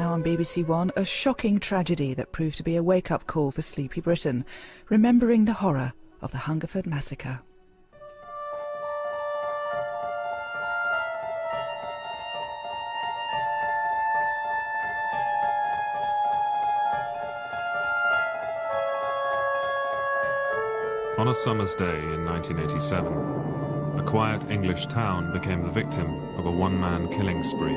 now on BBC One, a shocking tragedy that proved to be a wake-up call for sleepy Britain, remembering the horror of the Hungerford massacre. On a summer's day in 1987, a quiet English town became the victim of a one-man killing spree.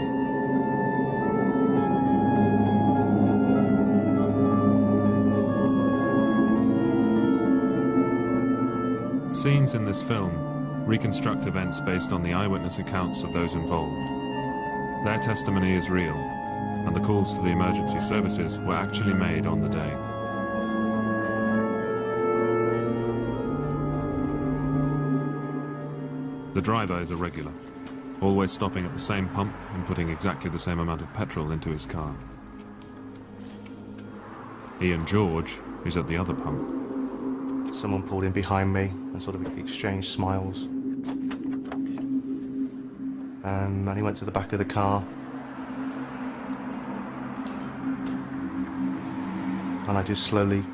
Scenes in this film reconstruct events based on the eyewitness accounts of those involved. Their testimony is real, and the calls to the emergency services were actually made on the day. The driver is a regular, always stopping at the same pump and putting exactly the same amount of petrol into his car. Ian George is at the other pump. Someone pulled in behind me and sort of exchanged smiles. And he went to the back of the car. And I just slowly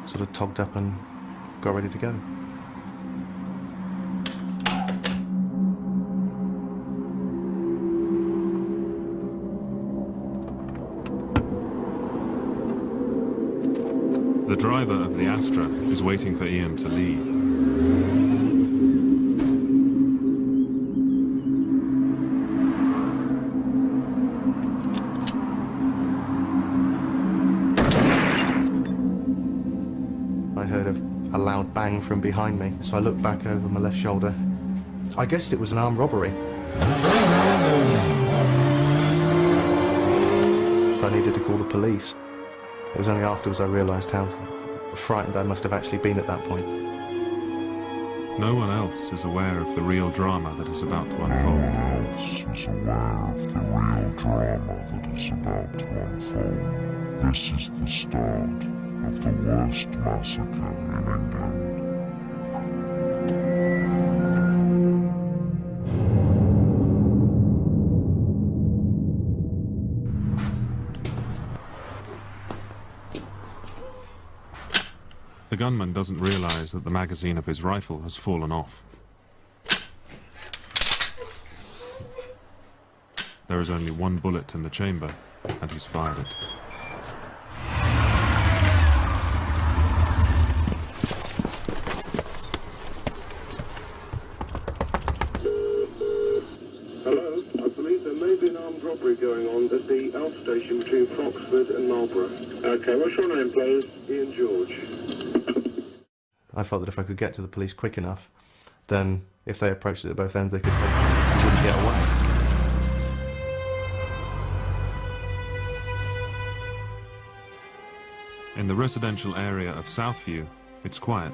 sort of togged up and got ready to go. The driver of the Astra is waiting for Ian to leave. I heard a loud bang from behind me, so I looked back over my left shoulder. I guessed it was an armed robbery. I needed to call the police. It was only afterwards I realised how frightened I must have actually been at that point. No one else is aware of the real drama that is about to unfold. No one else is aware of the real drama that is about to unfold. This is the start of the worst massacre in England. The gunman doesn't realise that the magazine of his rifle has fallen off. There is only one bullet in the chamber, and he's fired it. Hello, I believe there may be an armed robbery going on at the outstation between Foxford and Marlborough. Okay, what's your name, please? Ian George. I felt that if I could get to the police quick enough, then if they approached it at both ends, they wouldn't get away. In the residential area of Southview, it's quiet.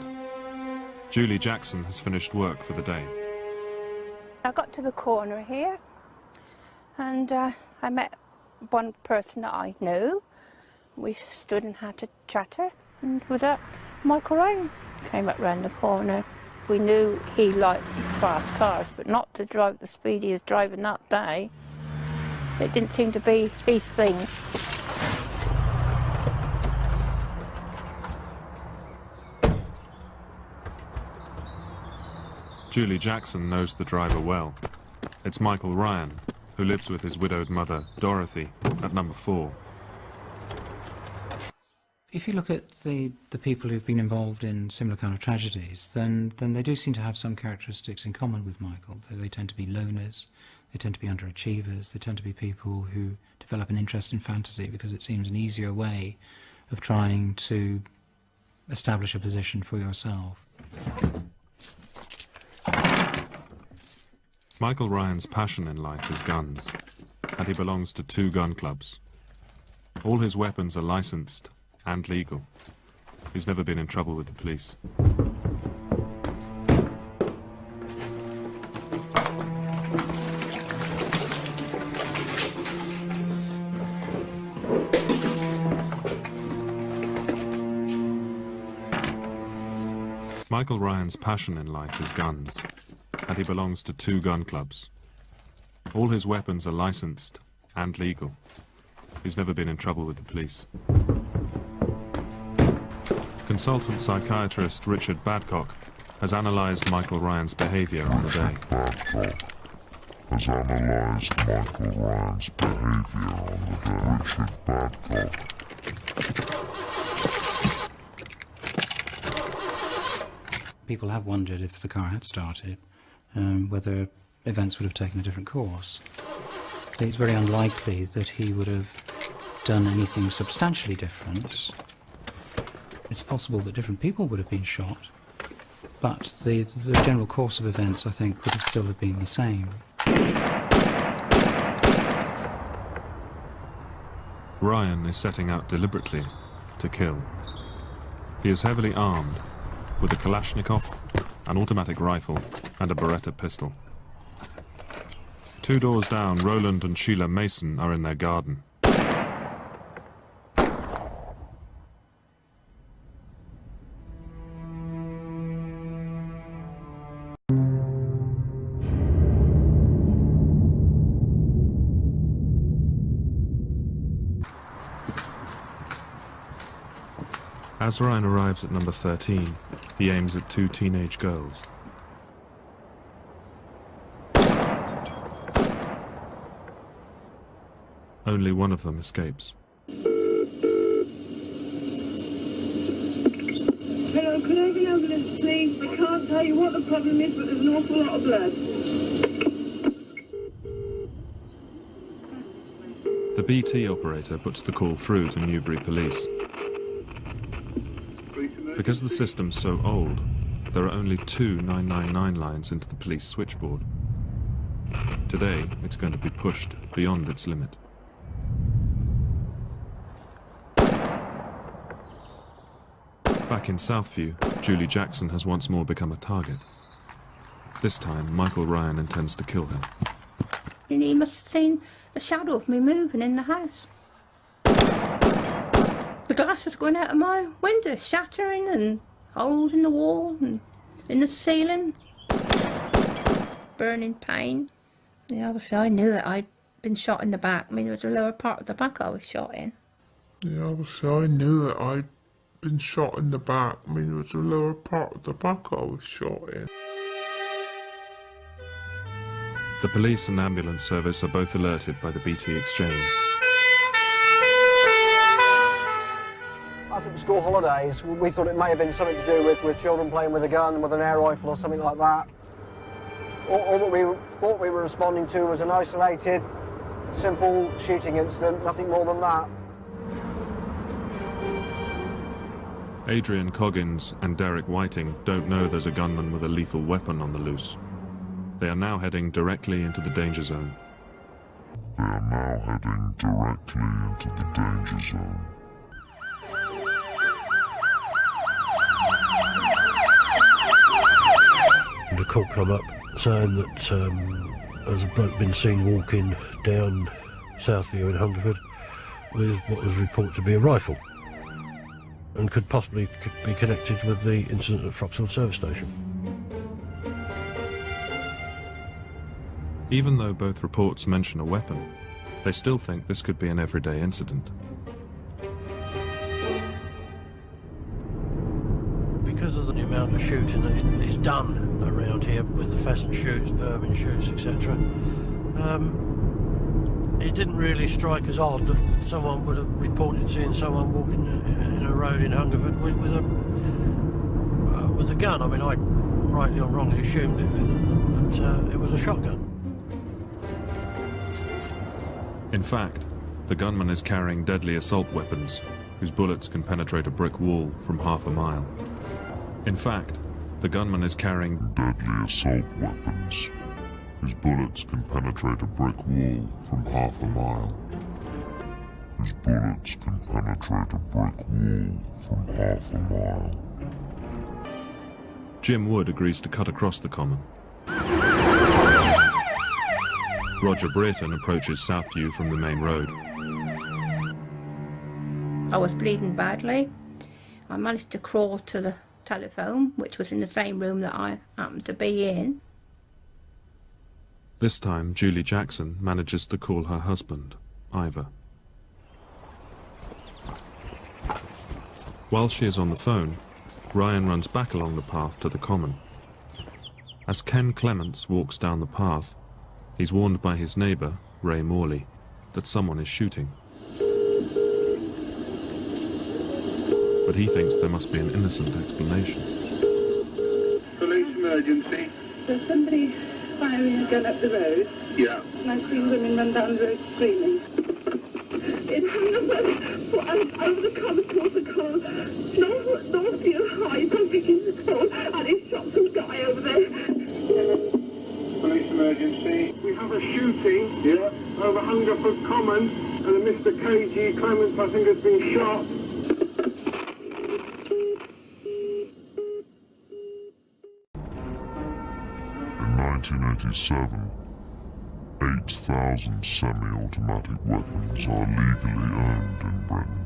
Julie Jackson has finished work for the day. I got to the corner here and I met one person that I knew. We stood and had a chatter, and with that, Michael Ryan came up round the corner. We knew he liked his fast cars, but not to drive at the speed he was driving that day. It didn't seem to be his thing. Julie Jackson knows the driver well. It's Michael Ryan, who lives with his widowed mother, Dorothy, at number 4. If you look at the people who've been involved in similar kind of tragedies, then they do seem to have some characteristics in common with Michael. They tend to be loners, they tend to be underachievers, they tend to be people who develop an interest in fantasy because it seems an easier way of trying to establish a position for yourself. Michael Ryan's passion in life is guns, and he belongs to 2 gun clubs. All his weapons are licensed and legal. He's never been in trouble with the police. Michael Ryan's passion in life is guns, and he belongs to 2 gun clubs. All his weapons are licensed and legal. he's never been in trouble with the police. Consultant psychiatrist Richard Badcock has analysed Michael Ryan's behaviour on the day. Has analysed Michael Ryan's behaviour on the day. Richard Badcock. People have wondered if the car had started, whether events would have taken a different course. It's very unlikely that he would have done anything substantially different. It's possible that different people would have been shot, but the general course of events, I think, would have still have been the same. Ryan is setting out deliberately to kill. He is heavily armed with a Kalashnikov, an automatic rifle, and a Beretta pistol. 2 doors down, Roland and Sheila Mason are in their garden. As Ryan arrives at number 13, he aims at 2 teenage girls. Only one of them escapes. Hello, could I have an ambulance, please? I can't tell you what the problem is, but there's an awful lot of blood. The BT operator puts the call through to Newbury Police. Because the system's so old, there are only 2 999 lines into the police switchboard. Today, it's going to be pushed beyond its limit. Back in Southview, Julie Jackson has once more become a target. This time, Michael Ryan intends to kill her. And he must have seen a shadow of me moving in the house. The glass was going out of my window, shattering, and holes in the wall and in the ceiling. Burning pain. Yeah, obviously I knew that I'd been shot in the back. I mean, it was the lower part of the back I was shot in. Yeah, obviously I knew that I'd been shot in the back. I mean, it was the lower part of the back I was shot in. The police and ambulance service are both alerted by the BT exchange. As it was school holidays, we thought it may have been something to do with children playing with a gun, with an air rifle or something like that. All that we thought we were responding to was an isolated, simple shooting incident, nothing more than that. Adrian Coggins and Derek Whiting don't know there's a gunman with a lethal weapon on the loose. They are now heading directly into the danger zone. They are now heading directly into the danger zone. The call come up saying that there's a bloke been seen walking down Southview in Hungerford with what was reported to be a rifle, and could possibly be connected with the incident at Froxhill service station. Even though both reports mention a weapon, they still think this could be an everyday incident. Because of the amount of shooting that is done around here with the pheasant shoots, vermin shoots, etc., it didn't really strike us odd that someone would have reported seeing someone walking in a road in Hungerford with a gun. I mean, I rightly or wrongly assumed that it was a shotgun. In fact, the gunman is carrying deadly assault weapons, whose bullets can penetrate a brick wall from half a mile. In fact, the gunman is carrying deadly assault weapons, whose bullets can penetrate a brick wall from half a mile. Whose bullets can penetrate a brick wall from half a mile. Jim Wood agrees to cut across the common. Roger Brayton approaches Southview from the main road. I was bleeding badly. I managed to crawl to the telephone, which was in the same room that I happened to be in. This time, Julie Jackson manages to call her husband, Ivor. While she is on the phone, Ryan runs back along the path to the common. As Ken Clements walks down the path, he's warned by his neighbour, Ray Morley, that someone is shooting. But he thinks there must be an innocent explanation. Police emergency. There's somebody firing a gun up the road. Yeah. And I've seen women run down the road screaming. In Hungerford, over the common towards the call, Northview High, public in the call, and he shot some guy over there. Police emergency. We have a shooting, yeah, over Hungerford Common, and a Mr. K.G. Clements, I think, has been shot. In 1987, 8,000 semi-automatic weapons are legally owned in Britain.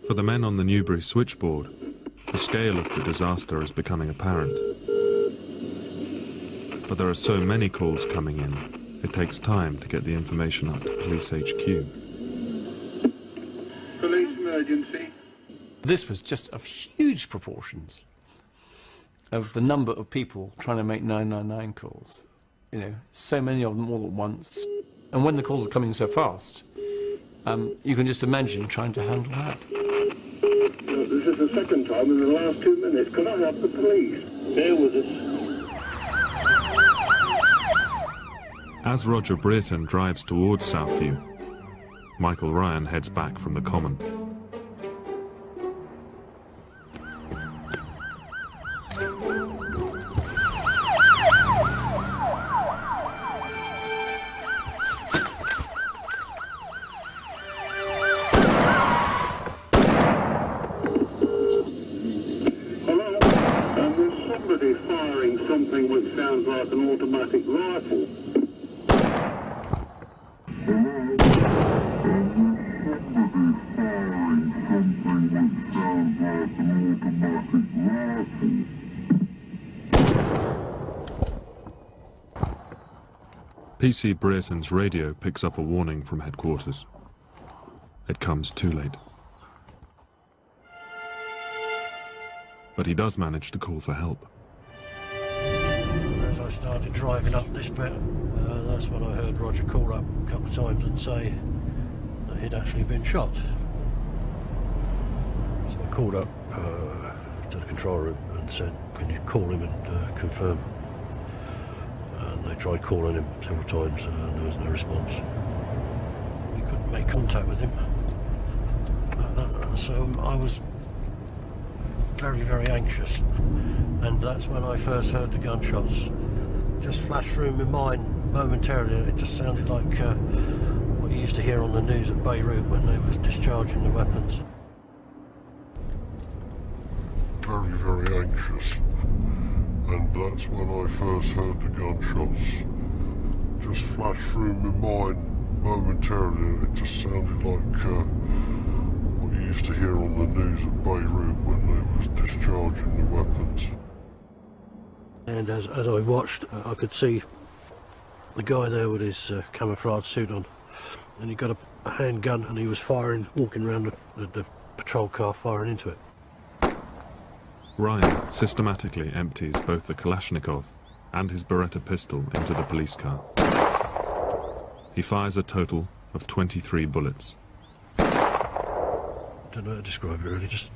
For the men on the Newbury switchboard, the scale of the disaster is becoming apparent. But there are so many calls coming in, it takes time to get the information up to Police HQ. Police emergency. This was just of huge proportions of the number of people trying to make 999 calls. You know, so many of them all at once. And when the calls are coming so fast, you can just imagine trying to handle that. This is the second time in the last 2 minutes. Can I have the police? Bear with us. As Roger Brereton drives towards Southview, Michael Ryan heads back from the common. Firing something which sounds like an automatic rifle. PC Brereton's radio picks up a warning from headquarters. It comes too late. But he does manage to call for help. As I started driving up this bit, that's when I heard Roger call up a couple of times and say that he'd actually been shot. So I called up to the control room and said, can you call him and confirm? And they tried calling him several times and there was no response. We couldn't make contact with him. So I was very, very anxious, and that's when I first heard the gunshots. Just flashed through my mind momentarily. It just sounded like what you used to hear on the news at Beirut when they was discharging the weapons. Very, very anxious, and that's when I first heard the gunshots. Just flashed through my mind momentarily. It just sounded like what you used to hear on the news at Beirut when they was discharging the weapons. And as I watched, I could see the guy there with his camouflage suit on, and he got a handgun and he was firing, walking around the patrol car firing into it. Ryan systematically empties both the Kalashnikov and his Beretta pistol into the police car. He fires a total of 23 bullets. Don't know how to describe it really, just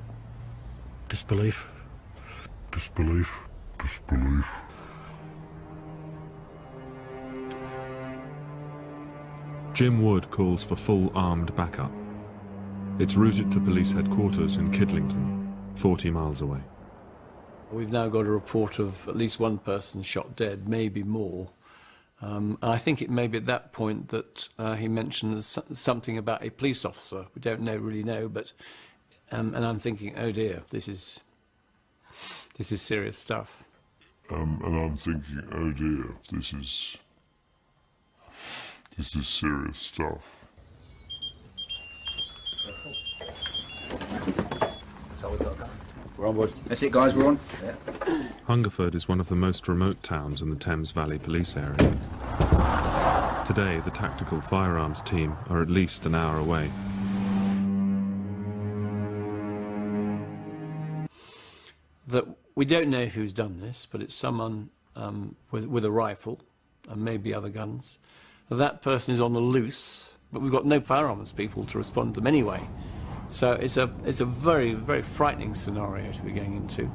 disbelief. Disbelief. Disbelief. Jim Wood calls for full armed backup. It's routed to police headquarters in Kidlington, 40 miles away. We've now got a report of at least one person shot dead, maybe more. I think it may be at that point that he mentioned something about a police officer. We don't really know, but and I'm thinking, oh dear, this is serious stuff. And I'm thinking, oh dear, this is serious stuff. We're on, boys. That's it, guys, we're on. Yeah. Hungerford is one of the most remote towns in the Thames Valley police area. Today, the tactical firearms team are at least an hour away. That we don't know who's done this, but it's someone with a rifle and maybe other guns. That person is on the loose, but we've got no firearms people to respond to them anyway. So it's a very, very frightening scenario to be going into.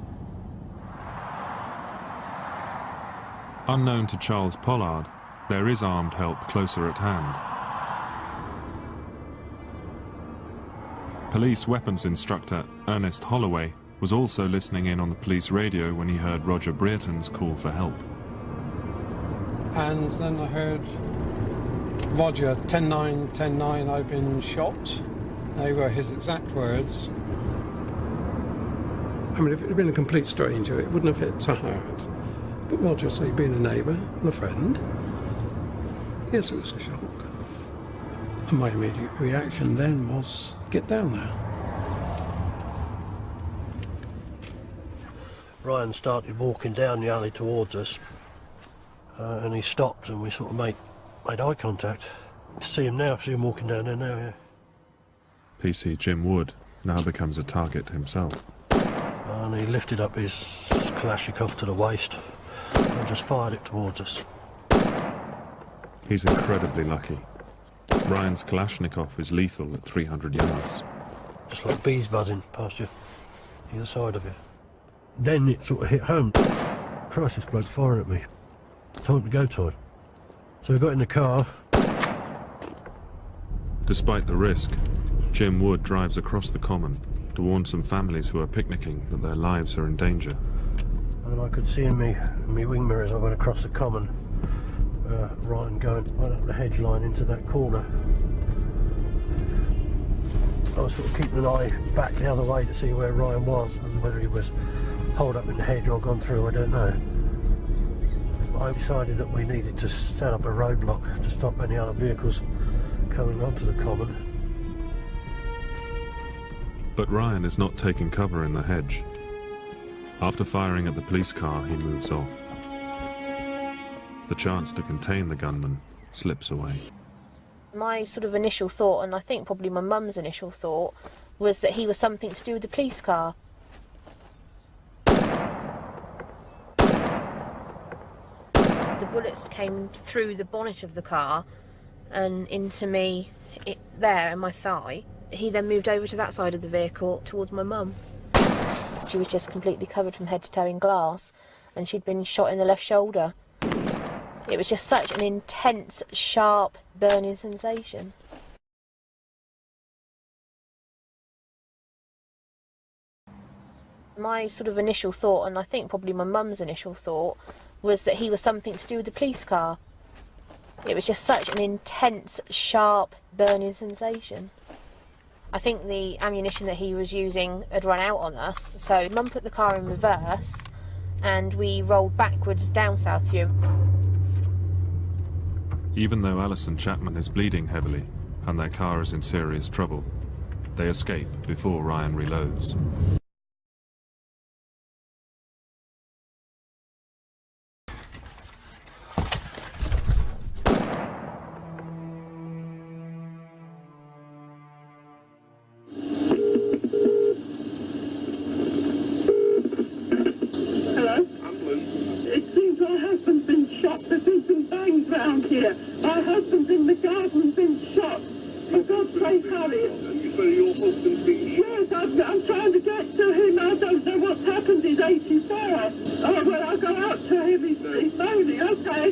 Unknown to Charles Pollard, there is armed help closer at hand. Police weapons instructor Ernest Holloway was also listening in on the police radio when he heard Roger Brereton's call for help. And then I heard, Roger, 10-9, 10-9, I've been shot. They were his exact words. I mean, if it had been a complete stranger, it wouldn't have hit so hard. But Roger, say, being a neighbour and a friend, yes, it was a shock. And my immediate reaction then was, get down there. Ryan started walking down the alley towards us, and he stopped, and we sort of made eye contact. See him now, see him walking down there now, yeah. PC Jim Wood now becomes a target himself. And he lifted up his Kalashnikov to the waist and just fired it towards us. He's incredibly lucky. Ryan's Kalashnikov is lethal at 300 yards. Just like bees buzzing past you, either side of you. Then it sort of hit home. Christ, this bloke's firing at me. Time to go time. So we got in the car. Despite the risk, Jim Wood drives across the common to warn some families who are picnicking that their lives are in danger. And I could see in me wing mirrors I went across the common, Ryan going right up the hedge line into that corner. I was sort of keeping an eye back the other way to see where Ryan was, and whether he was holed up in the hedge or gone through, I don't know. I decided that we needed to set up a roadblock to stop any other vehicles coming onto the common. But Ryan is not taking cover in the hedge. After firing at the police car, he moves off. The chance to contain the gunman slips away. My sort of initial thought, and I think probably my mum's initial thought, was that he was something to do with the police car. The bullets came through the bonnet of the car and into me there in my thigh. He then moved over to that side of the vehicle towards my mum. She was just completely covered from head to toe in glass, and she'd been shot in the left shoulder. It was just such an intense, sharp, burning sensation. My sort of initial thought, and I think probably my mum's initial thought, was that he was something to do with the police car. It was just such an intense, sharp, burning sensation. I think the ammunition that he was using had run out on us, so Mum put the car in reverse and we rolled backwards down Southview. Even though Alison Chapman is bleeding heavily and their car is in serious trouble, they escape before Ryan reloads. My husband's in the garden, been shot. For God's sake, hurry. And you say your husband's been shot? Yes, I'm trying to get to him. I don't know what's happened. He's 84. Oh, well, I'll go out to him. He's moaning. Okay.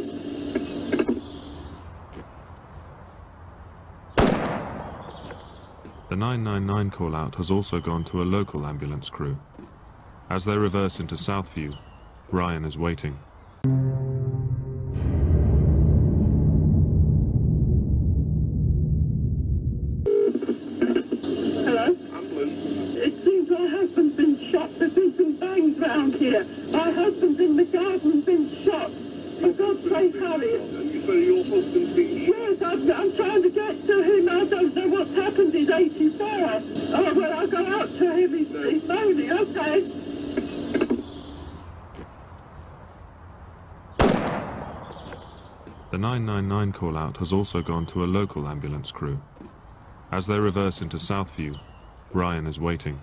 The 999 call-out has also gone to a local ambulance crew. As they reverse into Southview, Ryan is waiting. Round here. My husband's in the garden, been shot. For God's sake, hurry. And you say your husband's been shot? Yes, I'm trying to get to him. I don't know what's happened. He's 84. Oh, well, I'll go out to him. He's moaning. Okay. The 999 call-out has also gone to a local ambulance crew. As they reverse into Southview, Ryan is waiting.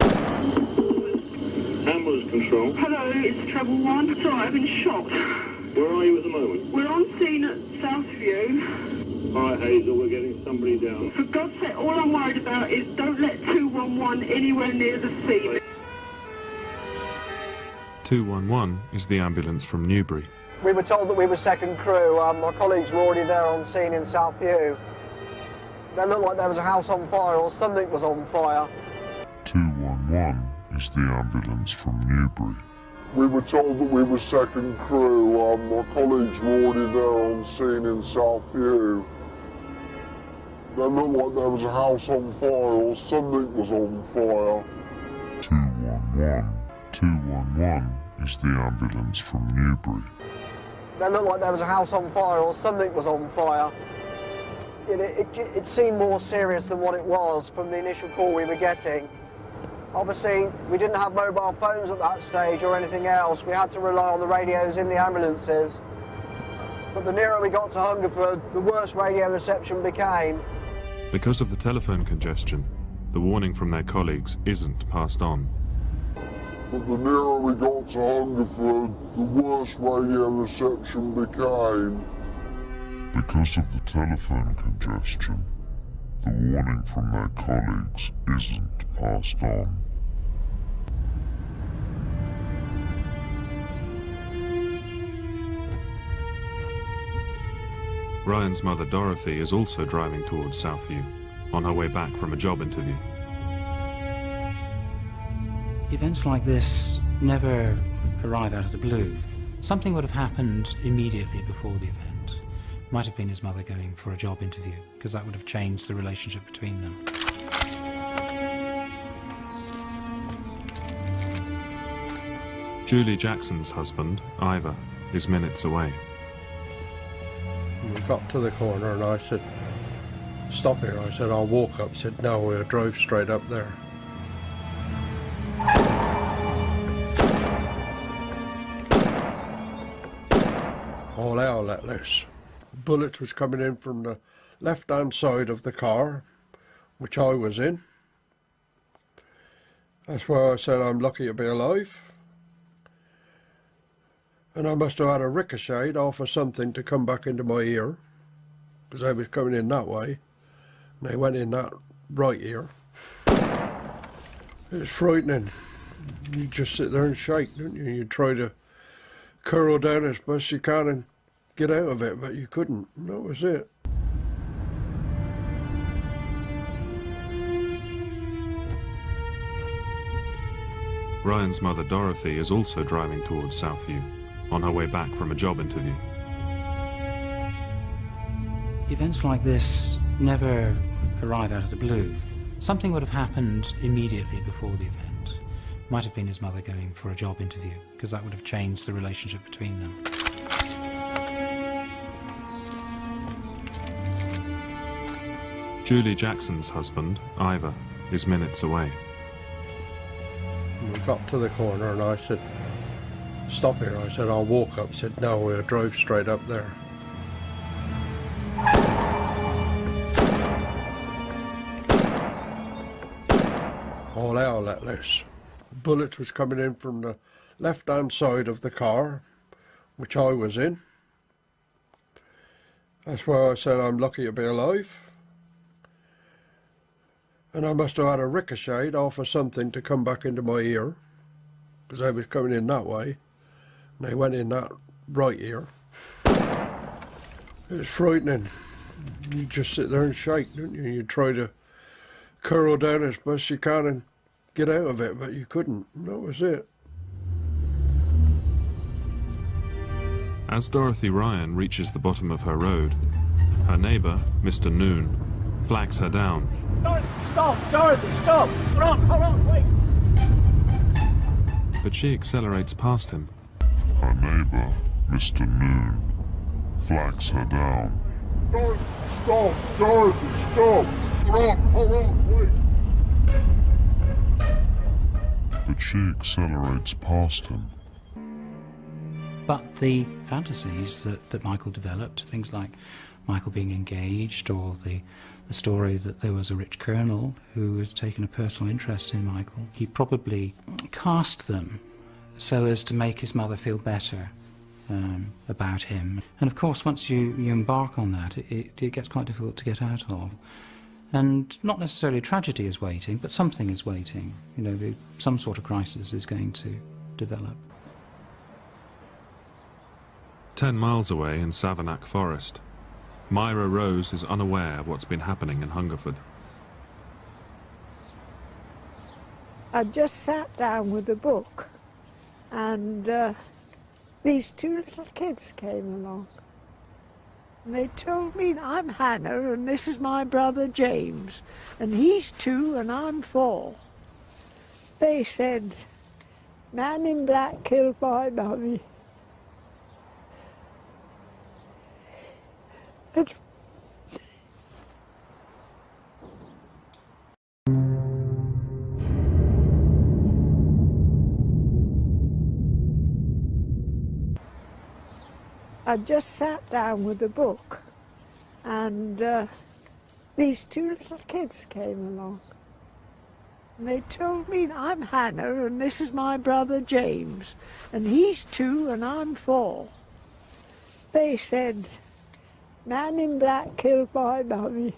Ambulance control. Hello, it's Treble 1. Sorry, I've been shot. Where are you at the moment? We're on scene at Southview. All right, Hazel, we're getting somebody down. For God's sake, all I'm worried about is don't let 211 anywhere near the scene. 211 is the ambulance from Newbury. We were told that we were second crew. My colleagues were already there on scene in Southview. They looked like there was a house on fire or something was on fire. 211 is the ambulance from Newbury. We were told that we were second crew. My colleagues were already there on scene in Southview. They looked like there was a house on fire or something was on fire. 211 is the ambulance from Newbury. They looked like there was a house on fire or something was on fire. It seemed more serious than what it was from the initial call we were getting. Obviously, we didn't have mobile phones at that stage or anything else. We had to rely on the radios in the ambulances. But the nearer we got to Hungerford, the worse radio reception became. Because of the telephone congestion, the warning from their colleagues isn't passed on. But the nearer we got to Hungerford, the worse radio reception became. Because of the telephone congestion, the warning from their colleagues isn't passed on. Ryan's mother Dorothy is also driving towards Southview, on her way back from a job interview. Events like this never arrive out of the blue. Something would have happened immediately before the event. Might have been his mother going for a job interview, because that would have changed the relationship between them. Julie Jackson's husband, Ivor, is minutes away. We got to the corner and I said, "Stop here." I said, "I'll walk up." He said, "No, we'll drive straight up there." All hell let loose. Bullets was coming in from the left-hand side of the car, which I was in. That's why I said I'm lucky to be alive. And I must have had a ricochet off of something to come back into my ear, because I was coming in that way, and they went in that right ear. It's frightening. You just sit there and shake, don't you? You try to curl down as best you can and get out of it, but you couldn't. That was it. Ryan's mother Dorothy is also driving towards Southview, on her way back from a job interview. Events like this never arrive out of the blue. Something would have happened immediately before the event. Might have been his mother going for a job interview, because that would have changed the relationship between them. Julie Jackson's husband, Ivor, is minutes away. We got to the corner and I said, "Stop here." I said, "I'll walk up." He said, "No, we'll drive straight up there." All hell let loose. Bullets was coming in from the left-hand side of the car, which I was in. That's why I said I'm lucky to be alive. And I must have had a ricochet off of something to come back into my ear, because I was coming in that way, and they went in that right ear. It's frightening. You just sit there and shake, don't you? You try to curl down as best you can and get out of it, but you couldn't. That was it. As Dorothy Ryan reaches the bottom of her road, her neighbour, Mr. Noon, flags her down. Stop, Dorothy, stop! Hold on, wait! But she accelerates past him. Her neighbour, Mr. Noon, flags her down. Stop, Dorothy, stop! Hold on, wait! But she accelerates past him. But the fantasies that Michael developed, things like Michael being engaged, or the story that there was a rich colonel who had taken a personal interest in Michael, he probably cast them so as to make his mother feel better about him. And of course, once you embark on that, it gets quite difficult to get out of. And not necessarily a tragedy is waiting, but something is waiting. You know, some sort of crisis is going to develop. 10 miles away in Savernake Forest, Myra Rose is unaware of what's been happening in Hungerford. I just sat down with a book, and these two little kids came along. And they told me, I'm Hannah, and this is my brother James, and he's 2 and I'm 4. They said, man in black killed my mummy. And I just sat down with a book, and these two little kids came along. And they told me, I'm Hannah, and this is my brother James, and he's 2 and I'm 4. They said, man in black killed my mummy.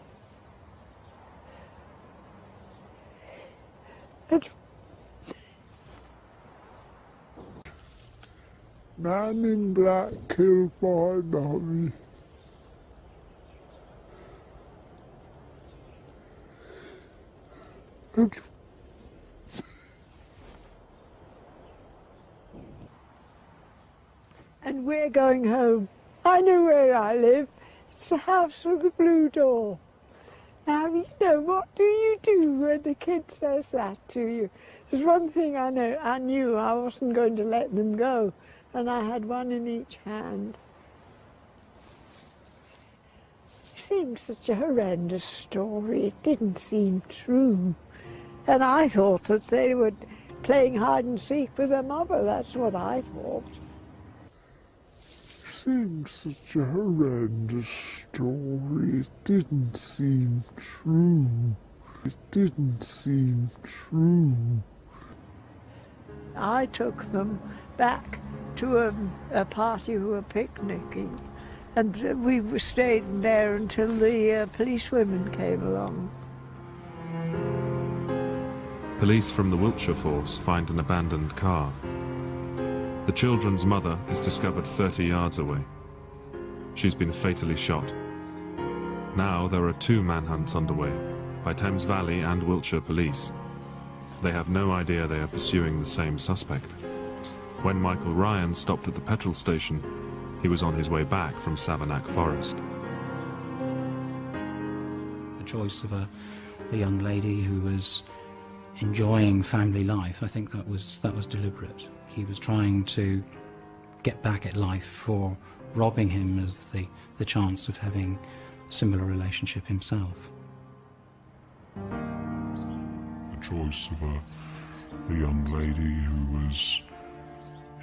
And man in black killed my mummy. And we're going home. I know where I live. It's the house with the blue door. Now, you know, what do you do when the kid says that to you? There's one thing I know. I knew I wasn't going to let them go, and I had one in each hand. It seemed such a horrendous story. It didn't seem true. And I thought that they were playing hide and seek with their mother. That's what I thought. Seemed such a horrendous story. It didn't seem true. It didn't seem true. I took them back to a party who were picnicking, and we stayed there until the policewomen came along. Police from the Wiltshire force find an abandoned car. The children's mother is discovered 30 yards away. She's been fatally shot. Now there are 2 manhunts underway by Thames Valley and Wiltshire police. They have no idea they are pursuing the same suspect. When Michael Ryan stopped at the petrol station, he was on his way back from Savernake Forest. The choice of a young lady who was enjoying family life, I think that was deliberate. He was trying to get back at life for robbing him of the chance of having a similar relationship himself. The choice of a young lady who was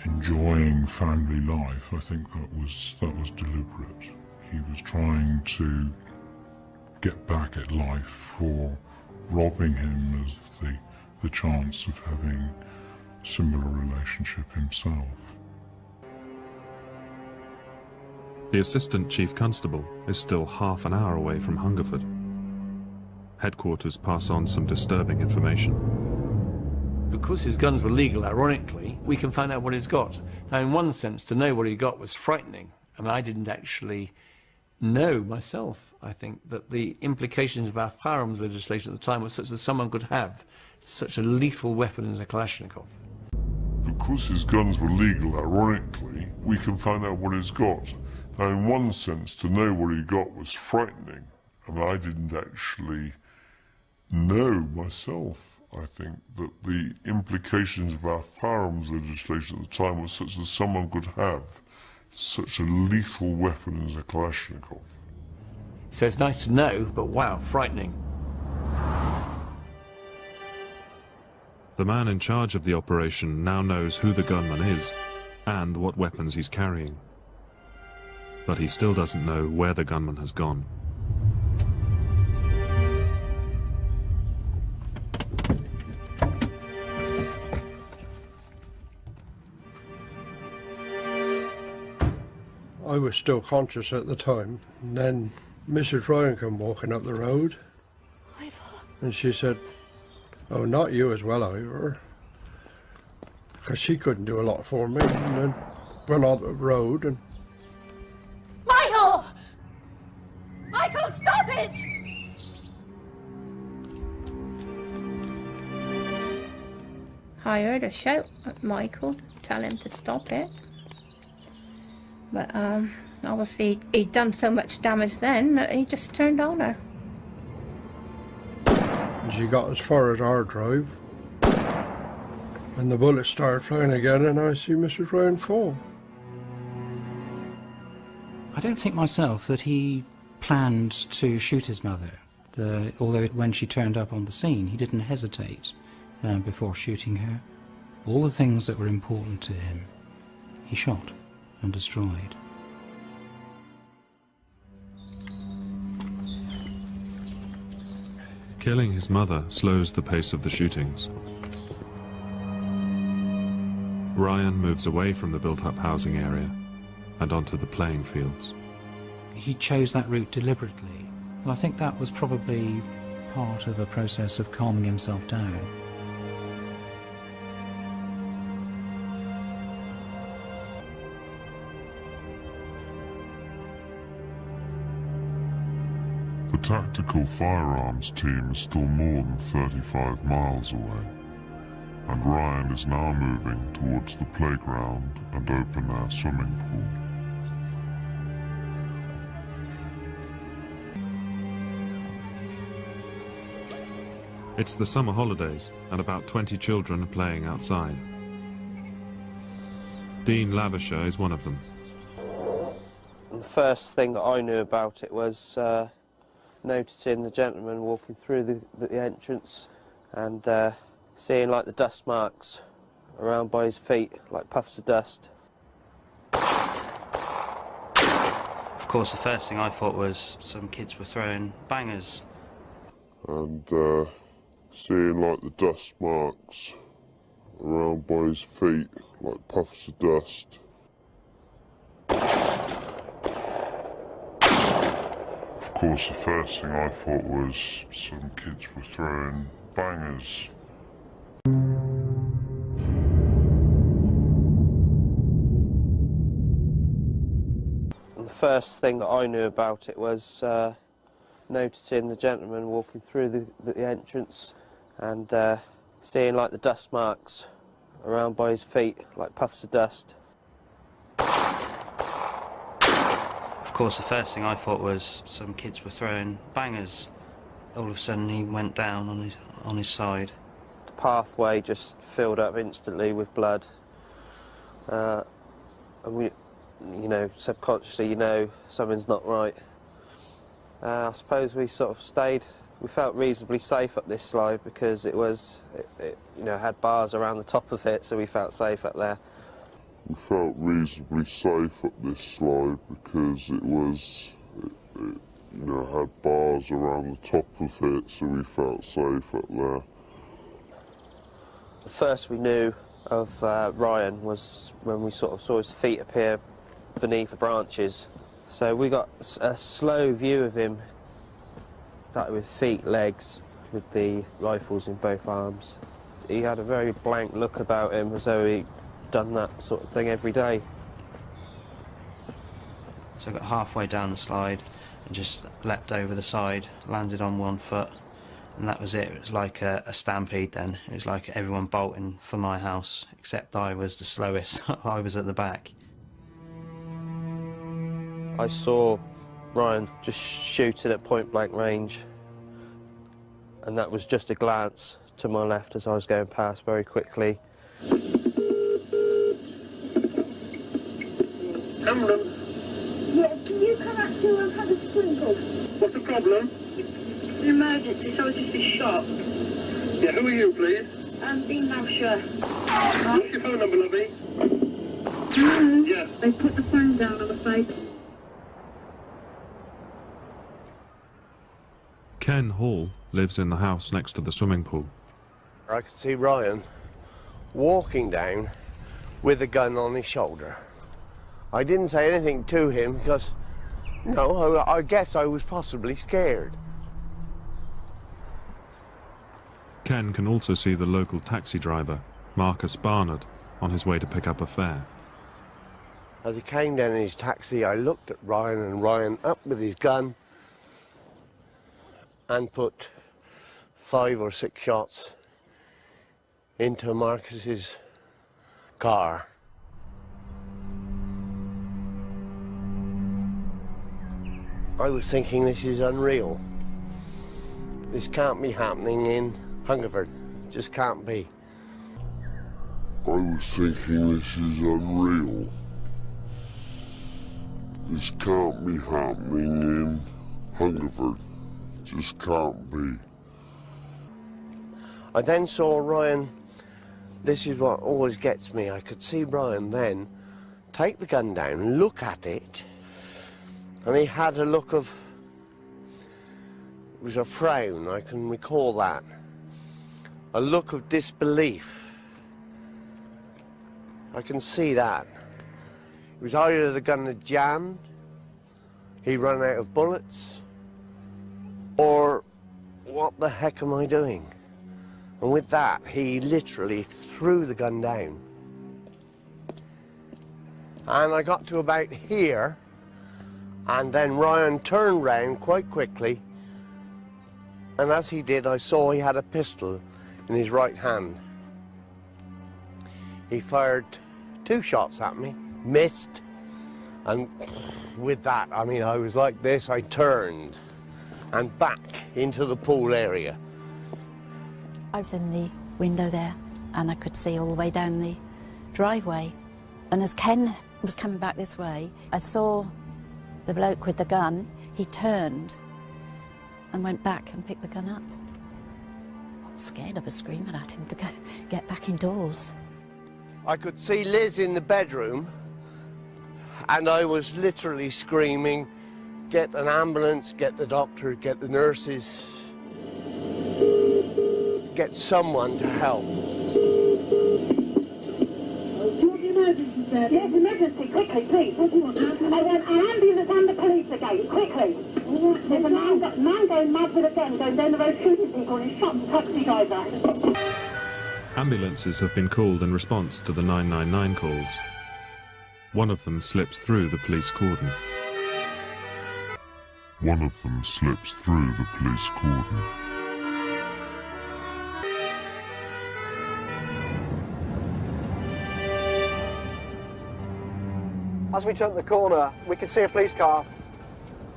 enjoying family life, I think that was deliberate. He was trying to get back at life for robbing him of the chance of having a similar relationship himself. The Assistant Chief Constable is still half an hour away from Hungerford. Headquarters pass on some disturbing information. Because his guns were legal, ironically, we can find out what he's got. Now, in one sense, to know what he got was frightening. I mean, I didn't actually know myself, I think, that the implications of our firearms legislation at the time was such that someone could have such a lethal weapon as a Kalashnikov. Because his guns were legal, ironically, we can find out what he's got. Now, in one sense, to know what he got was frightening. I mean, I didn't actually know myself, I think, that the implications of our firearms legislation at the time was such that someone could have such a lethal weapon as a Kalashnikov. So it's nice to know, but wow, frightening. The man in charge of the operation now knows who the gunman is. and what weapons he's carrying. But he still doesn't know where the gunman has gone. I was still conscious at the time, and then Mrs. Ryan came walking up the road, and she said, "Oh, not you as well, Ivor," because she couldn't do a lot for me, and then went on the road and... Michael! Michael, stop it! I heard a shout at Michael to tell him to stop it. But obviously he'd done so much damage then that he just turned on her. And she got as far as our drive, and the bullets started flying again, and I see Mrs. Ryan fall. I don't think myself that he planned to shoot his mother, although when she turned up on the scene he didn't hesitate before shooting her. All the things that were important to him he shot and destroyed. Killing his mother slows the pace of the shootings. Ryan moves away from the built-up housing area and onto the playing fields. He chose that route deliberately, and I think that was probably part of a process of calming himself down. The tactical firearms team is still more than 35 miles away, and Ryan is now moving towards the playground and open-air swimming pool. It's the summer holidays, and about 20 children are playing outside. Dean Lavisher is one of them. The first thing that I knew about it was noticing the gentleman walking through the entrance and seeing like the dust marks around by his feet, like puffs of dust. Of course, the first thing I thought was some kids were throwing bangers. And seeing like the dust marks around by his feet, like puffs of dust. Of course, the first thing I thought was some kids were throwing bangers. And the first thing that I knew about it was noticing the gentleman walking through the entrance and seeing like the dust marks around by his feet, like puffs of dust. Of course, the first thing I thought was some kids were throwing bangers. All of a sudden, he went down on his side. The pathway just filled up instantly with blood, and we, subconsciously, something's not right. I suppose we sort of stayed. We felt reasonably safe up this slide because it had bars around the top of it, so we felt safe up there. We felt reasonably safe up this slide because it had bars around the top of it, so we felt safe up there. The first we knew of Ryan was when we sort of saw his feet appear beneath the branches. So we got a slow view of him, started with feet, legs, with the rifles in both arms. He had a very blank look about him, as though he'd done that sort of thing every day. So I got halfway down the slide and just leapt over the side, landed on one foot, and that was it. It was like a stampede then. It was like everyone bolting for my house, except I was the slowest. I was at the back. I saw Ryan just shooting at point-blank range, and that was just a glance to my left as I was going past very quickly. Ambulance. Yes, can you come up to have a sprinkle? What's the problem? An emergency, so I just been shot. Yeah, who are you, please? Dean Lavisher. What's your phone number, lovey? Hello? Yes. They put the phone down, I'm afraid. Ken Hall lives in the house next to the swimming pool. I could see Ryan walking down with a gun on his shoulder. I didn't say anything to him because, no, I guess I was possibly scared. Ken can also see the local taxi driver, Marcus Barnard, on his way to pick up a fare. As he came down in his taxi, I looked at Ryan, and Ryan up with his gun and put 5 or 6 shots into Marcus's car. I was thinking, this is unreal. This can't be happening in Hungerford. It just can't be. I was thinking, this is unreal. This can't be happening in Hungerford. It just can't be. I then saw Ryan, this is what always gets me, I could see Ryan then take the gun down, look at it, and he had a look of, it was a frown, I can recall that, a look of disbelief. I can see that. It was either the gun had jammed, he ran out of bullets, or what the heck am I doing? And with that, he literally threw the gun down. And I got to about here, and then Ryan turned round quite quickly, and as he did, I saw he had a pistol in his right hand. He fired 2 shots at me, missed, and with that, I mean, I was like this, I turned and back into the pool area. I was in the window there and I could see all the way down the driveway. And as Ken was coming back this way, I saw the bloke with the gun. He turned and went back and picked the gun up. I was scared. I was screaming at him to get back indoors. I could see Liz in the bedroom and I was literally screaming, get an ambulance, get the doctor, get the nurses, get someone to help. Yes, emergency, quickly, please. What do you want? I want an ambulance and the police again, quickly. There's a man going mad with a gun going down the road shooting people and he shot the taxi driver. Ambulances have been called in response to the 999 calls. One of them slips through the police cordon. One of them slips through the police cordon. As we turned the corner, we could see a police car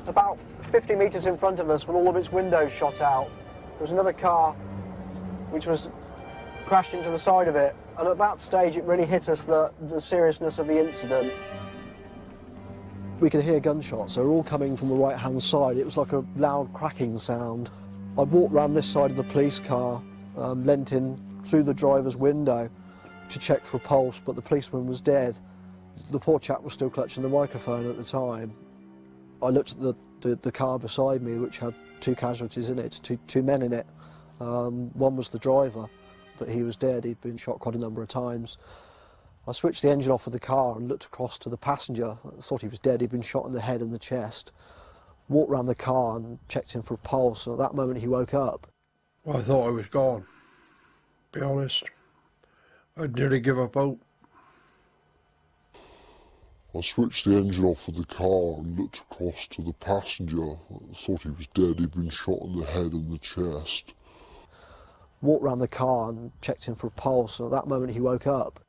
about 50 metres in front of us with all of its windows shot out. There was another car which was crashed into the side of it, and at that stage it really hit us the seriousness of the incident. We could hear gunshots. They were all coming from the right-hand side. It was like a loud cracking sound. I walked round this side of the police car, leant in through the driver's window to check for a pulse, but the policeman was dead. The poor chap was still clutching the microphone at the time. I looked at the car beside me, which had 2 casualties in it, two men in it. One was the driver, but he was dead. He'd been shot quite a number of times. I switched the engine off of the car and looked across to the passenger. I thought he was dead. He'd been shot in the head and the chest. Walked round the car and checked him for a pulse, and at that moment he woke up. Well, I thought I was gone, be honest. I'd nearly give up hope. I switched the engine off of the car and looked across to the passenger. I thought he was dead. He'd been shot in the head and the chest. Walked round the car and checked him for a pulse, and at that moment he woke up.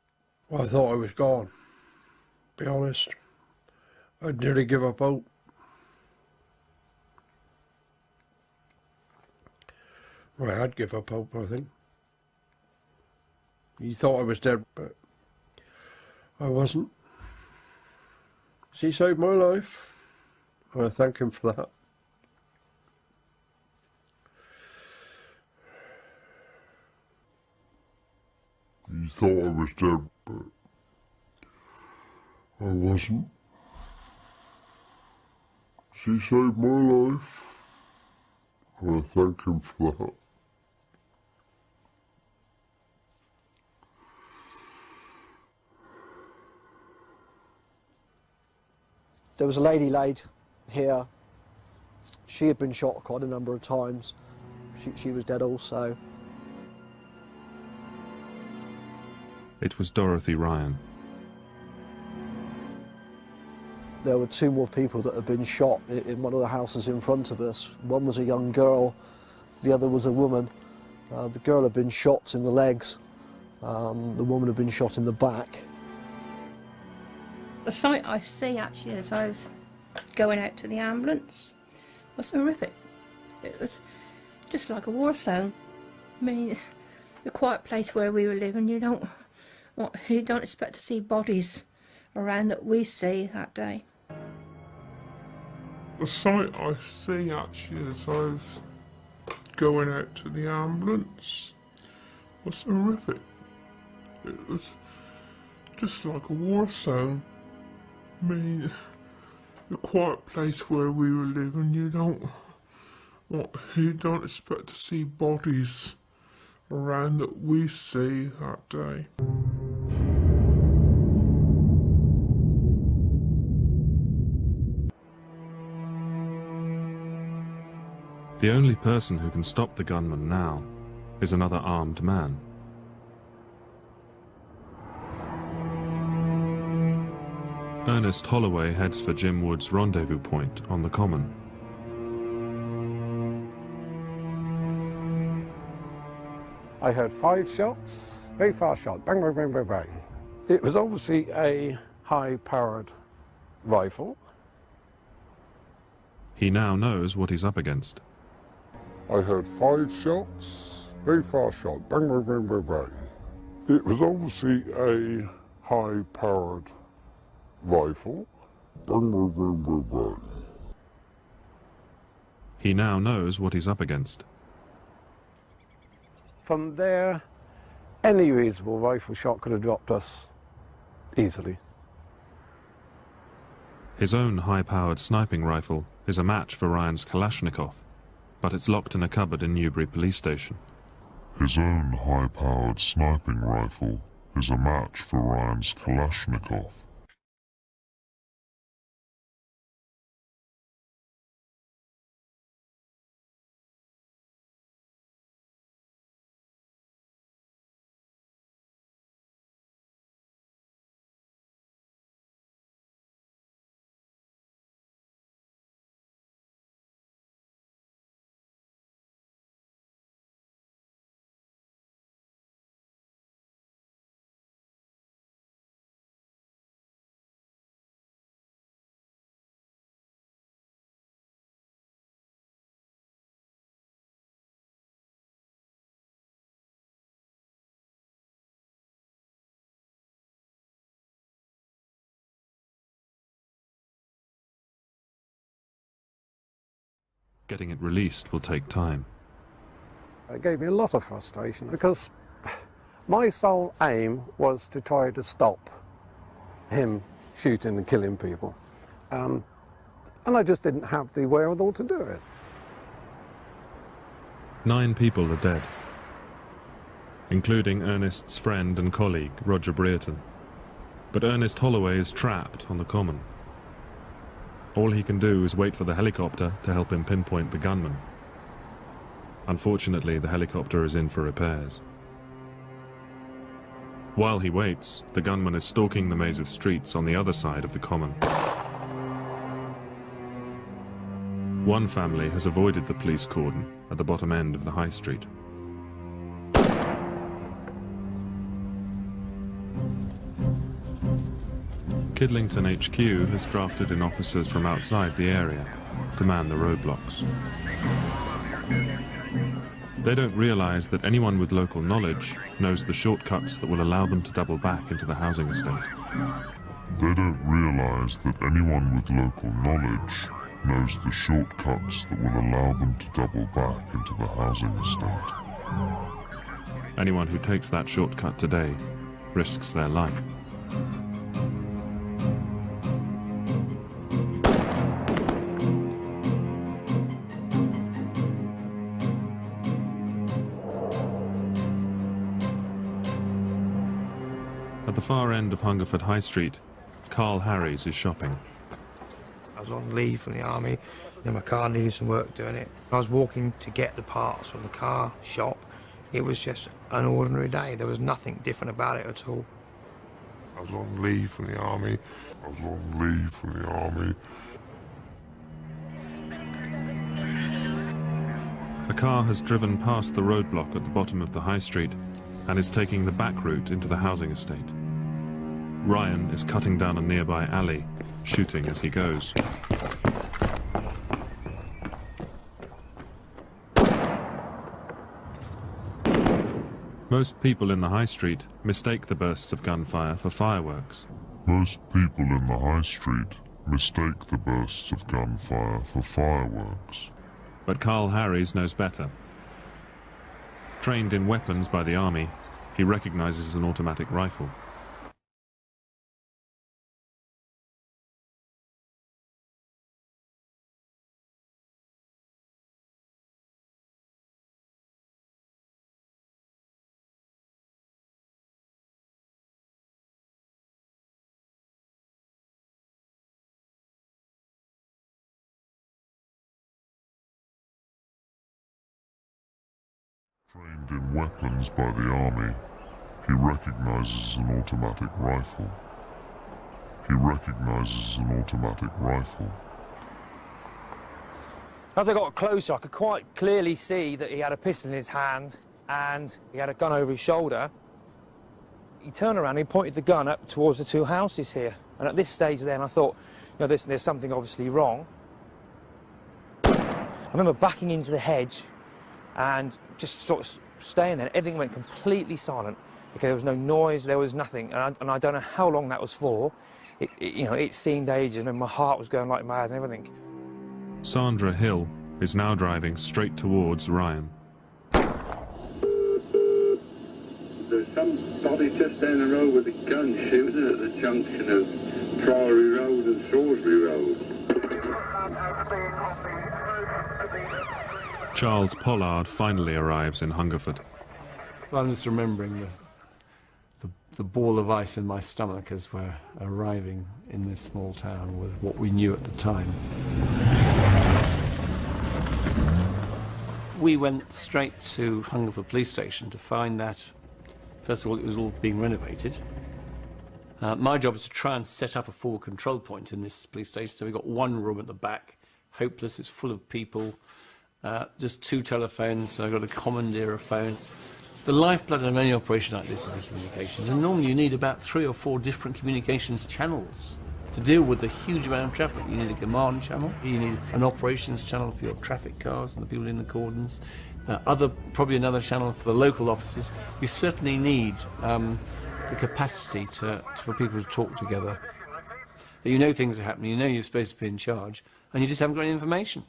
Well, I thought I was gone, be honest. I'd nearly give up hope. Well, I had give up hope, I think. He thought I was dead, but I wasn't. He saved my life, and I thank him for that. He thought I was dead, but I wasn't. She saved my life, and I thank him for that. There was a lady laid here. She had been shot quite a number of times. She was dead also. It was Dorothy Ryan. There were 2 more people that had been shot in one of the houses in front of us. One was a young girl, the other was a woman. The girl had been shot in the legs. The woman had been shot in the back. The sight I see actually as I was going out to the ambulance was horrific. It was just like a war zone. I mean, the quiet place where we were living, you don't expect to see bodies around that we see that day. The sight I see actually as I was going out to the ambulance was horrific. It was just like a war zone. I mean, the quiet place where we were living, you don't expect to see bodies around that we see that day. The only person who can stop the gunman now is another armed man. Ernest Holloway heads for Jim Wood's rendezvous point on the Common. I heard 5 shots, very fast shot, bang, bang, bang, bang, bang. It was obviously a high-powered rifle. He now knows what he's up against. I heard 5 shots, very fast shot, bang, bang, bang, bang, bang. It was obviously a high-powered rifle, bang, bang, bang, bang, bang. He now knows what he's up against. From there, any reasonable rifle shot could have dropped us easily. His own high-powered sniping rifle is a match for Ryan's Kalashnikov, but it's locked in a cupboard in Newbury Police Station. His own high-powered sniping rifle is a match for Ryan's Kalashnikov. Getting it released will take time. It gave me a lot of frustration because my sole aim was to try to stop him shooting and killing people. And I just didn't have the wherewithal to do it. 9 people are dead, including Ernest's friend and colleague, Roger Brereton. But Ernest Holloway is trapped on the Common. All he can do is wait for the helicopter to help him pinpoint the gunman. Unfortunately, the helicopter is in for repairs. While he waits, the gunman is stalking the maze of streets on the other side of the Common. One family has avoided the police cordon at the bottom end of the high street. Kidlington HQ has drafted in officers from outside the area to man the roadblocks. They don't realise that anyone with local knowledge knows the shortcuts that will allow them to double back into the housing estate. They don't realise that anyone with local knowledge knows the shortcuts that will allow them to double back into the housing estate. Anyone who takes that shortcut today risks their life. far end of Hungerford High Street, Carl Harries is shopping. I was on leave from the army, and my car needed some work doing it. I was walking to get the parts from the car shop. It was just an ordinary day. There was nothing different about it at all. I was on leave from the army. A car has driven past the roadblock at the bottom of the high street and is taking the back route into the housing estate. Ryan is cutting down a nearby alley, shooting as he goes. Most people in the high street mistake the bursts of gunfire for fireworks. Most people in the high street mistake the bursts of gunfire for fireworks. But Carl Harries knows better. Trained in weapons by the army, he recognizes an automatic rifle. Trained in weapons by the army, he recognizes an automatic rifle. As I got closer, I could quite clearly see that he had a pistol in his hand and he had a gun over his shoulder. He turned around and he pointed the gun up towards the two houses here. And at this stage then I thought, you know, there's something obviously wrong. I remember backing into the hedge and just sort of staying there. Everything went completely silent. Okay, there was no noise, there was nothing, and I don't know how long that was for. It seemed ages, and my heart was going like mad and everything. Sandra Hill is now driving straight towards Ryan. There's somebody just down the road with a gun shooting at the junction of Priory Road and Salisbury Road. Charles Pollard finally arrives in Hungerford. Well, I'm just remembering the ball of ice in my stomach as we're arriving in this small town with what we knew at the time. We went straight to Hungerford Police Station to find that, first of all, it was all being renovated. My job was to try and set up a forward control point in this police station, so we've got one room at the back, hopeless, it's full of people, just two telephones, so I've got to commandeer a phone. The lifeblood of any operation like this is the communications, and normally you need about 3 or 4 different communications channels to deal with the huge amount of traffic. You need a command channel, you need an operations channel for your traffic cars and the people in the cordons, probably another channel for the local offices. You certainly need the capacity for people to talk together. That you know things are happening, you know you're supposed to be in charge, and you just haven't got any information.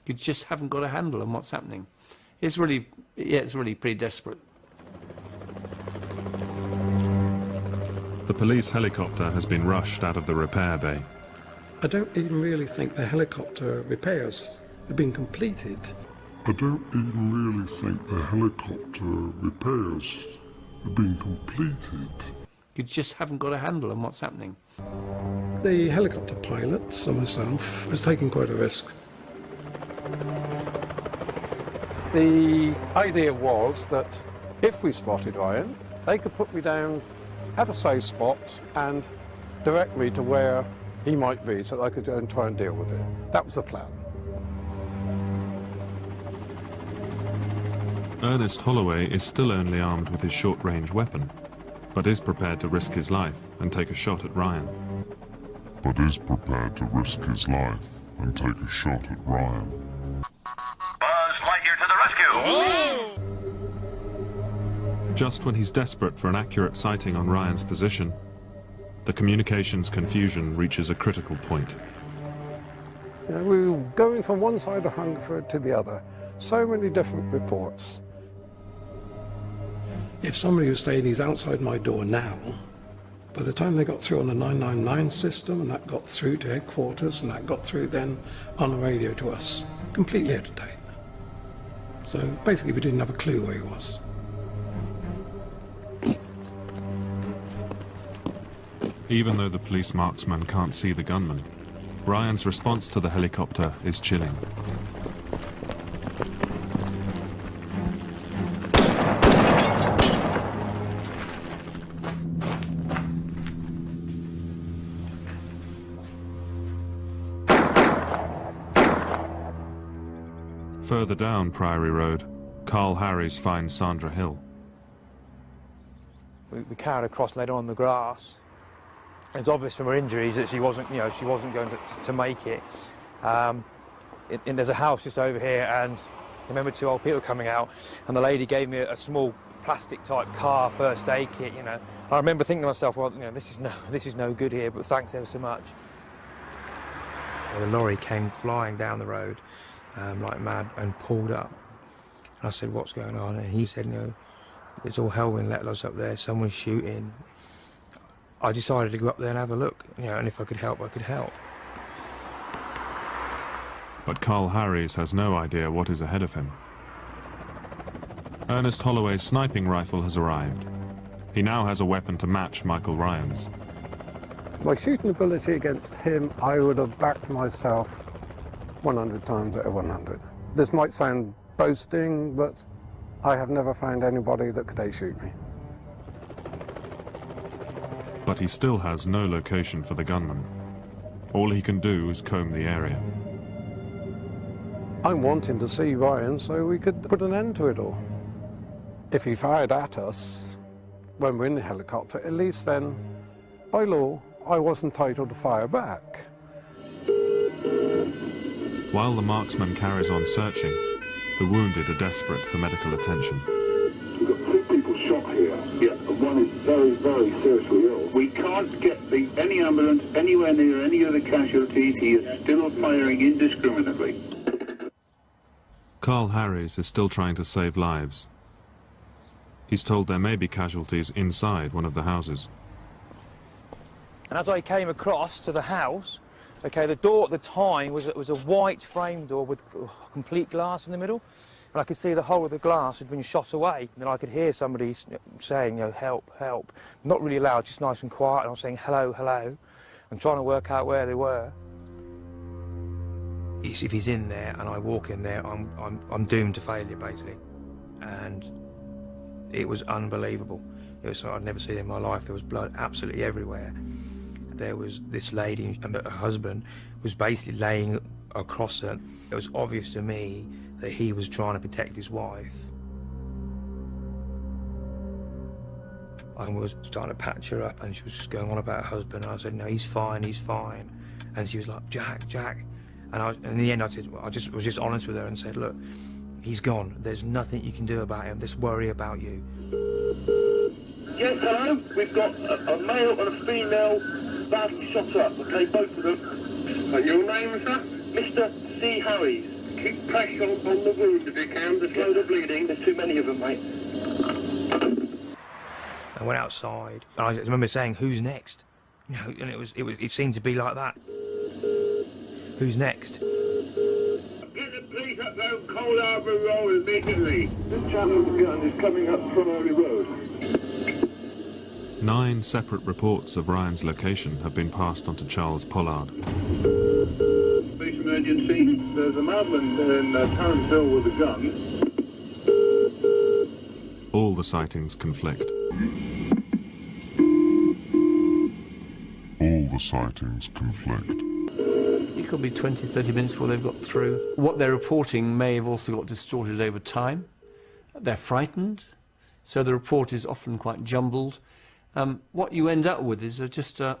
You just haven't got a handle on what's happening. It's really pretty desperate. The police helicopter has been rushed out of the repair bay. I don't even really think the helicopter repairs have been completed. I don't even really think the helicopter repairs have been completed. You just haven't got a handle on what's happening. The helicopter pilot, so myself, was taking quite a risk. The idea was that if we spotted Ryan, they could put me down at a safe spot and direct me to where he might be so that I could go and try and deal with it. That was the plan. Ernest Holloway is still only armed with his short-range weapon, but is prepared to risk his life and take a shot at Ryan. Just when he's desperate for an accurate sighting on Ryan's position, the communications confusion reaches a critical point. You know, we were going from one side of Hungerford to the other. So many different reports. If somebody was saying he's outside my door now, by the time they got through on the 999 system, and that got through to headquarters, and that got through then on the radio to us, completely out of date. So basically we didn't have a clue where he was. Even though the police marksman can't see the gunman, Ryan's response to the helicopter is chilling. Further down Priory Road, Carl Harries finds Sandra Hill. We carried her across, laid her on the grass. It's obvious from her injuries that she wasn't, she wasn't going to make it. And there's a house just over here, and I remember two old people coming out, and the lady gave me a small plastic-type car first aid kit. I remember thinking to myself, well, this is no good here, but thanks ever so much. The lorry came flying down the road like mad and pulled up. And I said, what's going on? And he said, it's all hell when let us up there, someone's shooting. I decided to go up there and have a look, and if I could help, I could help. But Carl Harries has no idea what is ahead of him. Ernest Holloway's sniping rifle has arrived. He now has a weapon to match Michael Ryan's. My shooting ability against him, I would have backed myself 100 times out of 100. This might sound boasting, but I have never found anybody that could shoot me. But he still has no location for the gunman. All he can do is comb the area. I'm wanting to see Ryan so we could put an end to it all. If he fired at us when we're in the helicopter, at least then, by law, I was entitled to fire back. While the marksman carries on searching, the wounded are desperate for medical attention. We've got 2 people shot here. Yeah, and one is very, very seriously ill. We can't get any ambulance anywhere near any other casualties. He is still firing indiscriminately. Carl Harries is still trying to save lives. He's told there may be casualties inside one of the houses. And as I came across to the house, the door at the time was a white frame door with complete glass in the middle, and I could see the whole of the glass had been shot away. And then I could hear somebody saying, help, help. Not really loud, just nice and quiet, and I was saying, hello, hello, and trying to work out where they were. If he's in there and I walk in there, I'm doomed to failure, basically. And it was unbelievable. It was something I'd never seen in my life. There was blood absolutely everywhere. There was this lady, and her husband was basically laying across her. It was obvious to me that he was trying to protect his wife. I was starting to patch her up, and she was just going on about her husband. And I said, no, he's fine, he's fine. And she was like, Jack, Jack. And in the end, I said, I was just honest with her and said, look, he's gone. There's nothing you can do about him. Just worry about you. Yes, hello. We've got a male and a female badly shot up. Okay, both of them. Your name, sir? Mr. C. Harries. Keep pressure on the wound if you can. To slow the bleeding. There's too many of them, mate. I went outside, and I remember saying, "Who's next?" And it seemed to be like that. Who's next? Get the police up there on Cold Harbour Road immediately. This chap with the gun is coming up Priory Road. 9 separate reports of Ryan's location have been passed on to Charles Pollard. Police emergency. There's a madman in Tarrant with a gun. All the sightings conflict. All the sightings conflict. It could be 20, 30 minutes before they've got through. What they're reporting may have also got distorted over time. They're frightened, so the report is often quite jumbled. What you end up with is just a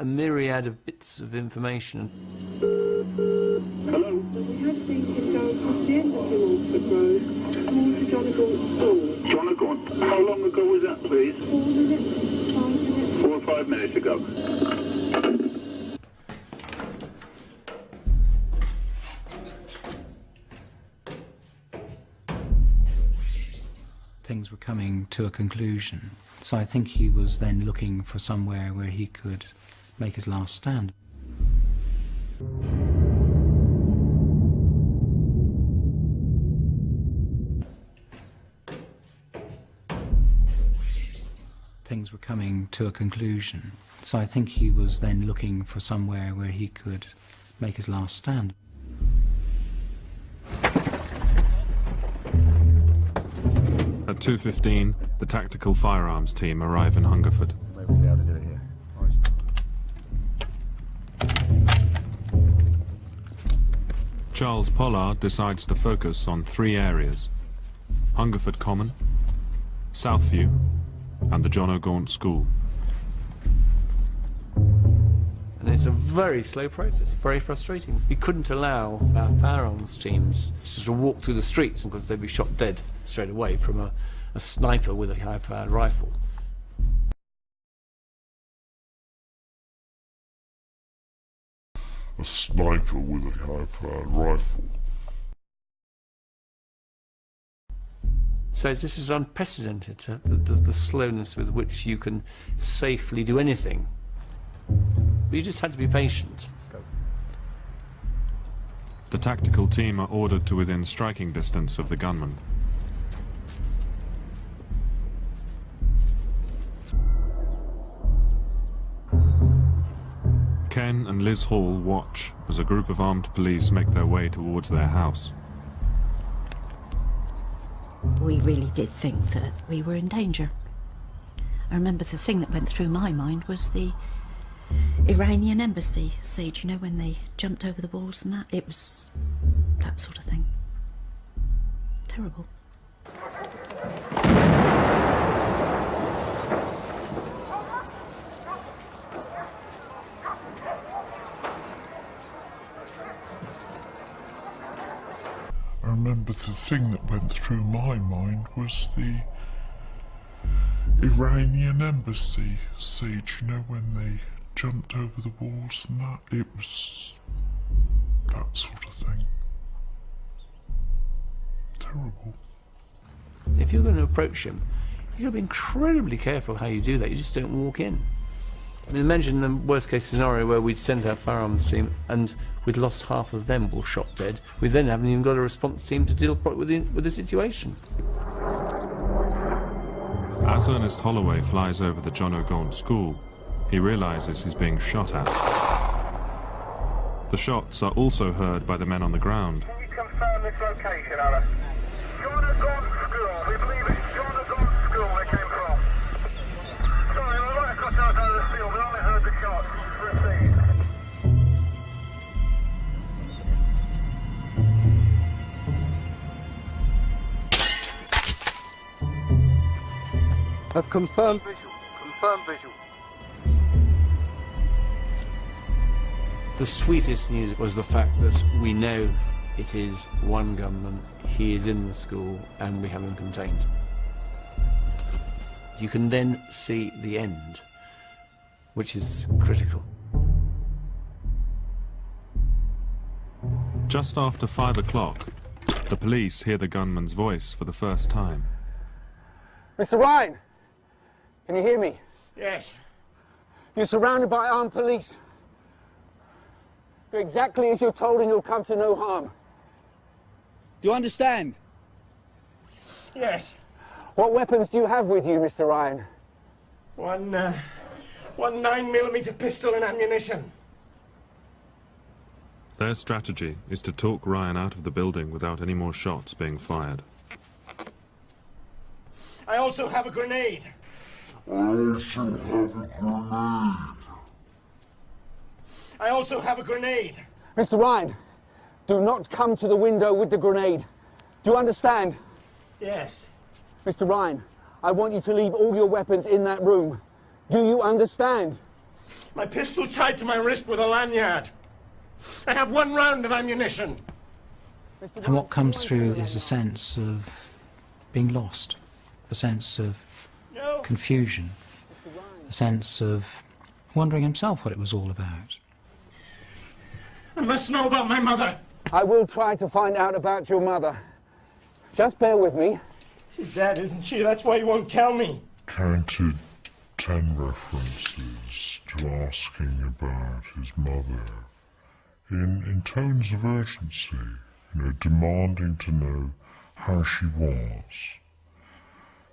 myriad of bits of information. Hello? We have seen him go across the end of the Hungerford Road towards John School. John, how long ago was that, please? 4 minutes, 5 minutes. 4 or 5 minutes ago. Things were coming to a conclusion. So I think he was then looking for somewhere where he could make his last stand. things were coming to a conclusion. So I think he was then looking for somewhere where he could make his last stand. At 2:15, the tactical firearms team arrive in Hungerford. Charles Pollard decides to focus on 3 areas: Hungerford Common, Southview, and the John O'Gaunt School. And it's a very slow process, very frustrating. We couldn't allow our firearms teams to walk through the streets because they'd be shot dead straight away from a sniper with a high-powered rifle. A sniper with a high-powered rifle. So this is unprecedented, the slowness with which you can safely do anything. But you just had to be patient. The tactical team are ordered to within striking distance of the gunman. Ken and Liz Hall watch as a group of armed police make their way towards their house. We really did think that we were in danger. I remember the thing that went through my mind was the Iranian embassy siege, you know, when they jumped over the walls and that. It was that sort of thing. Terrible. I remember the thing that went through my mind was the Iranian embassy siege, you know, when they jumped over the walls and that. It was that sort of thing. Terrible. If you're going to approach him, you've got to be incredibly careful how you do that. You just don't walk in. I mean, imagine the worst-case scenario where we'd sent our firearms team and we'd lost half of them all shot dead. We then haven't even got a response team to deal with the situation. As Ernest Holloway flies over the John O'Gaunt School, he realizes he's being shot at. The shots are also heard by the men on the ground. Can you confirm this location, Alice? John O'Gaunt School. We believe it's John O'Gaunt School they came from. Sorry, we're right across our side of the field. We only heard the shots. Received. I've confirmed visual. Confirmed visual. The sweetest news was the fact that we know it is one gunman, he is in the school, and we have him contained. You can then see the end, which is critical. Just after 5 o'clock, the police hear the gunman's voice for the first time. Mr. Ryan, can you hear me? Yes. You're surrounded by armed police. Do exactly as you're told and you'll come to no harm. Do you understand? Yes. What weapons do you have with you, Mr. Ryan? One 9mm pistol and ammunition. Their strategy is to talk Ryan out of the building without any more shots being fired. I also have a grenade. I also have a grenade. Mr. Ryan, do not come to the window with the grenade. Do you understand? Yes. Mr. Ryan, I want you to leave all your weapons in that room. Do you understand? My pistol's tied to my wrist with a lanyard. I have 1 round of ammunition. And what comes through is a sense of being lost, a sense of confusion, a sense of wondering himself what it was all about. I must know about my mother. I will try to find out about your mother. Just bear with me. She's dead, isn't she? That's why you won't tell me. Counted 10 references to asking about his mother in tones of urgency, you know, demanding to know how she was.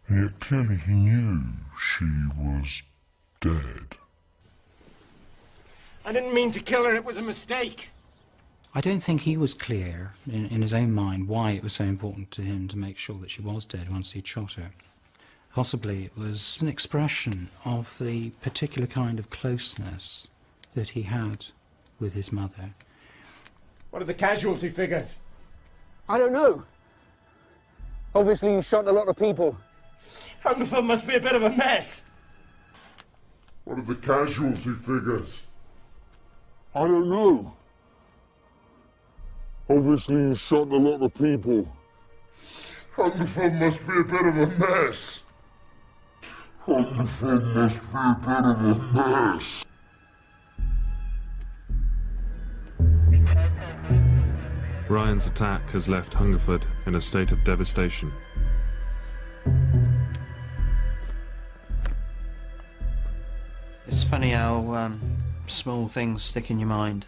And yet clearly he knew she was dead. I didn't mean to kill her, it was a mistake. I don't think he was clear in his own mind why it was so important to him to make sure that she was dead once he'd shot her. Possibly it was an expression of the particular kind of closeness that he had with his mother. What are the casualty figures? I don't know. Obviously you shot a lot of people. Hungerford must be a bit of a mess. What are the casualty figures? I don't know. Obviously you shot a lot of people. Hungerford must be a bit of a mess. Hungerford must be a bit of a mess. Ryan's attack has left Hungerford in a state of devastation. It's funny how small things stick in your mind.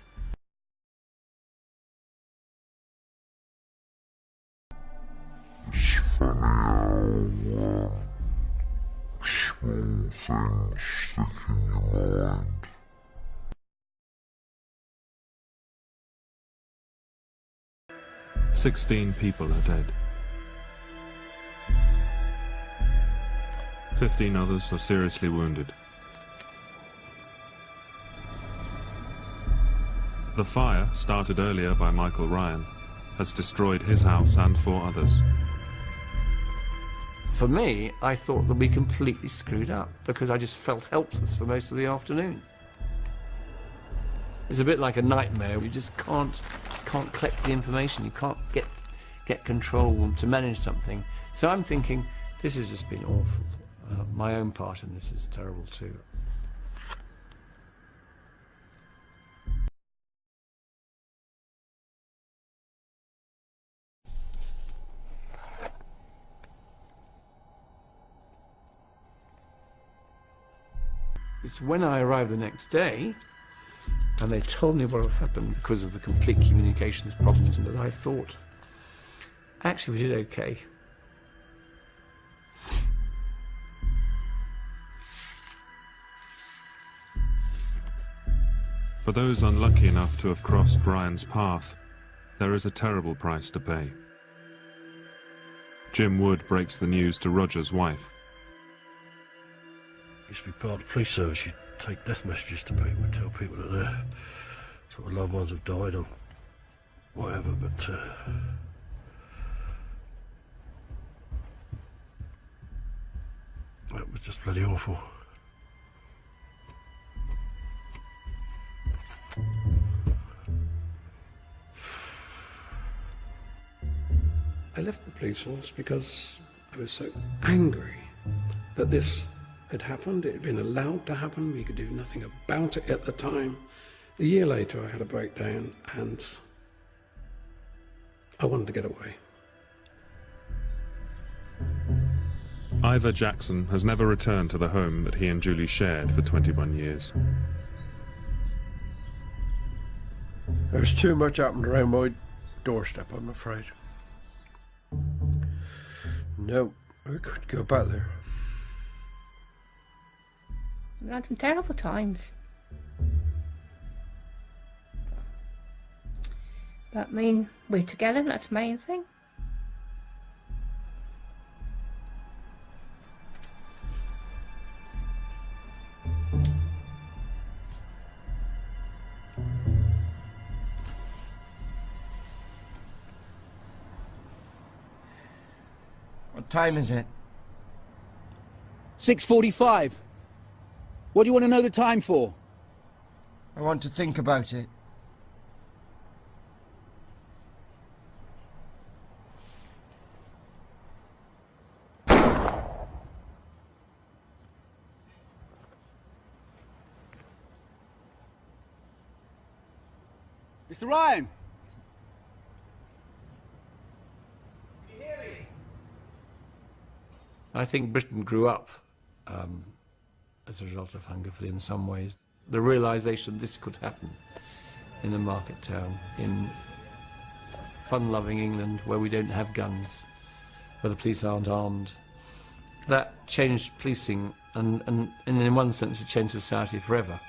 It's funny how small things stick in your mind. 16 people are dead. 15 others are seriously wounded. The fire, started earlier by Michael Ryan, has destroyed his house and 4 others. For me, I thought that we completely screwed up because I just felt helpless for most of the afternoon. It's a bit like a nightmare. You just can't collect the information. You can't get control to manage something. So I'm thinking, this has just been awful. My own part in this is terrible too. It's when I arrived the next day and they told me what had happened because of the complete communications problems, and that I thought, actually we did okay. For those unlucky enough to have crossed Ryan's path, there is a terrible price to pay. Jim Wood breaks the news to Roger's wife. Used to be part of the police service. You'd take death messages to people and tell people that their sort of loved ones have died or whatever, but that was just bloody awful. I left the police force because I was so angry that this had happened. It had been allowed to happen. We could do nothing about it at the time. A year later I had a breakdown and I wanted to get away. Ivor Jackson has never returned to the home that he and Julie shared for 21 years. There's too much happened around my doorstep, I'm afraid. No, I couldn't go back there. We had some terrible times. But I mean, we're together, that's the main thing. What time is it? 6:45. What do you want to know the time for? I want to think about it. Mr. Ryan! I think Britain grew up as a result of Hungerford in some ways. The realisation this could happen in a market town, in fun-loving England where we don't have guns, where the police aren't armed, that changed policing, and in one sense it changed society forever.